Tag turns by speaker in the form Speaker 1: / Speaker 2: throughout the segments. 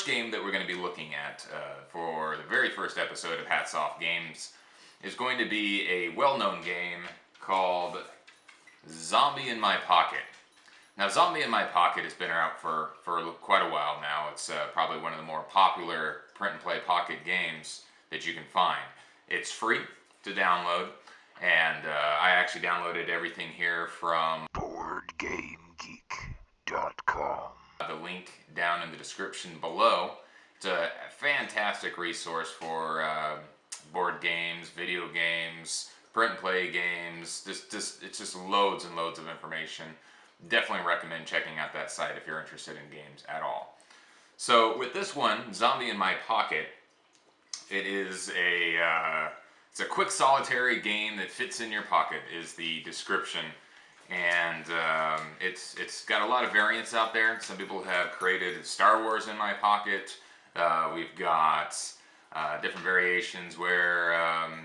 Speaker 1: first game that we're going to be looking at for the very first episode of Hats Off Games is going to be a well-known game called Zombie in My Pocket. Now, Zombie in My Pocket has been out for quite a while now. It's probably one of the more popular print-and-play pocket games that you can find. It's free to download, and I actually downloaded everything here from BoardGameGeek.com. The link down in the description below. It's a fantastic resource for board games, video games, print-and-play games. It's just loads and loads of information. Definitely recommend checking out that site if you're interested in games at all. So with this one, Zombie in My Pocket, it's a quick solitary game that fits in your pocket is the description. And it's got a lot of variants out there. Some people have created Star Wars in My Pocket. We've got different variations where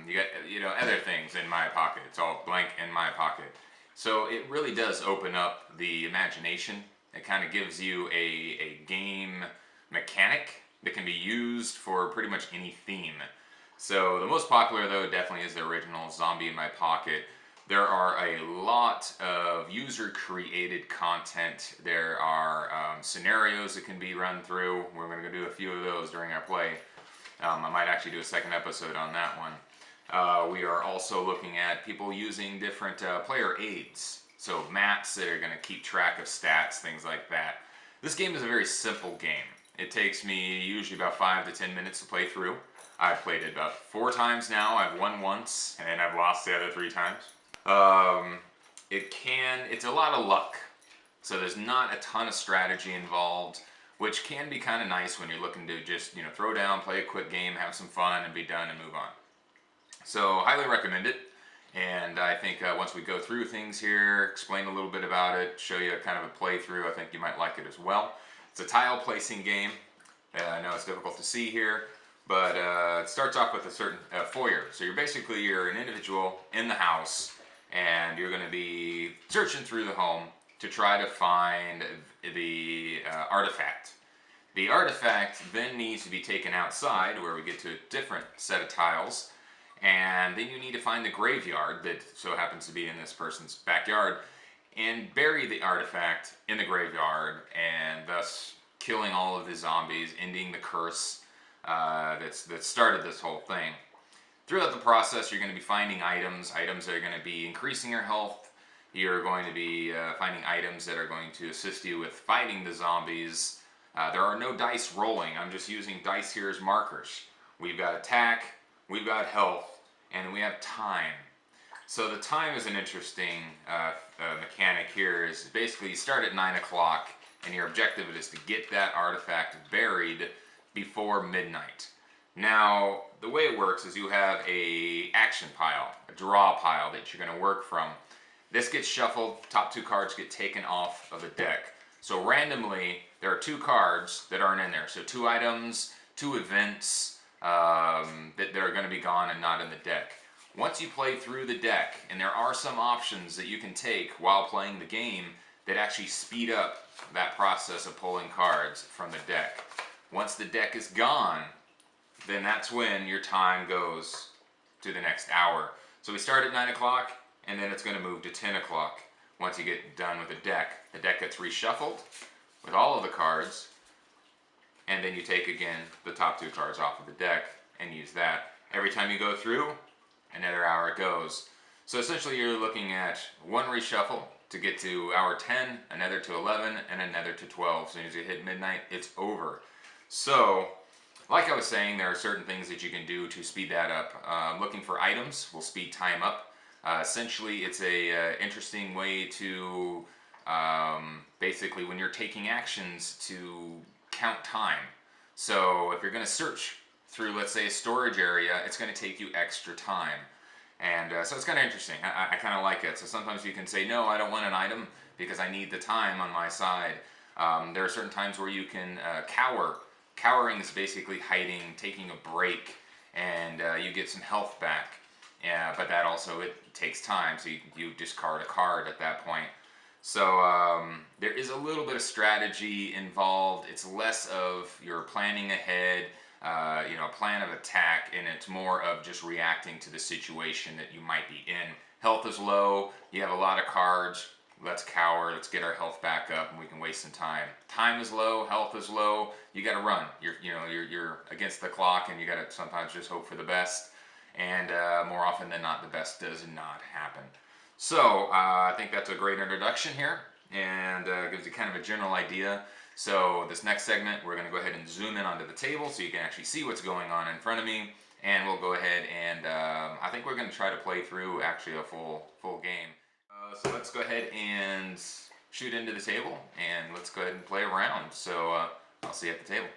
Speaker 1: you got other things in My Pocket. It's all blank in My Pocket. So it really does open up the imagination. It kind of gives you a game mechanic that can be used for pretty much any theme. So the most popular, though, definitely is the original Zombie in My Pocket. There are a lot of user-created content. There are scenarios that can be run through. We're going to do a few of those during our play. I might actually do a second episode on that one. We are also looking at people using different player aids. So maps that are going to keep track of stats, things like that. This game is a very simple game. It takes me usually about 5 to 10 minutes to play through. I've played it about 4 times now. I've won once, and then I've lost the other 3 times. It's a lot of luck. So there's not a ton of strategy involved, which can be kind of nice when you're looking to just, throw down, play a quick game, have some fun, and be done and move on. So highly recommend it. And I think once we go through things here, explain a little bit about it, show you kind of a playthrough, I think you might like it as well. It's a tile placing game. I know it's difficult to see here, but it starts off with a certain foyer. So you're an individual in the house, and you're going to be searching through the home to try to find the artifact. The artifact then needs to be taken outside, where we get to a different set of tiles, and then you need to find the graveyard that so happens to be in this person's backyard, and bury the artifact in the graveyard, and thus killing all of the zombies, ending the curse that started this whole thing. Throughout the process, you're going to be finding items that are going to be increasing your health. You're going to be finding items that are going to assist you with fighting the zombies. There are no dice rolling. I'm just using dice here as markers. We've got attack, we've got health, and we have time. So the time is an interesting mechanic here. Is basically you start at 9 o'clock, and your objective is to get that artifact buried before midnight. Now, the way it works is you have a action pile, a draw pile that you're going to work from. This gets shuffled, top 2 cards get taken off of the deck. So randomly, there are 2 cards that aren't in there. So 2 items, 2 events that are going to be gone and not in the deck. Once you play through the deck, and there are some options that you can take while playing the game that actually speed up that process of pulling cards from the deck. Once the deck is gone, then that's when your time goes to the next hour. So we start at 9 o'clock, and then it's going to move to 10 o'clock. Once you get done with the deck gets reshuffled with all of the cards, and then you take again the top 2 cards off of the deck and use that. Every time you go through, another hour goes. So essentially you're looking at 1 reshuffle to get to hour 10, another to 11, and another to 12. As soon as you hit midnight, it's over. So, like I was saying, there are certain things that you can do to speed that up. Looking for items will speed time up. Essentially, it's a interesting way to basically, when you're taking actions, to count time. So if you're going to search through, let's say, a storage area, it's going to take you extra time. And so it's kind of interesting. I kind of like it. So sometimes you can say, no, I don't want an item because I need the time on my side. There are certain times where you can cower. Cowering is basically hiding, taking a break, and you get some health back. But that also, it takes time, so you discard a card at that point. So there is a little bit of strategy involved. It's less of you're planning ahead, you know, a plan of attack, and it's more of just reacting to the situation that you might be in. Health is low. You have a lot of cards. Let's cower. Let's get our health back up, and we can waste some time. Time is low. Health is low. You got to run. You're against the clock, and you got to sometimes just hope for the best. And more often than not, the best does not happen. So I think that's a great introduction here, and gives you kind of a general idea. So this next segment, we're going to go ahead and zoom in onto the table so you can actually see what's going on in front of me, and we'll go ahead and I think we're going to try to play through actually a full game. So let's go ahead and shoot into the table, and let's go ahead and play around. So I'll see you at the table.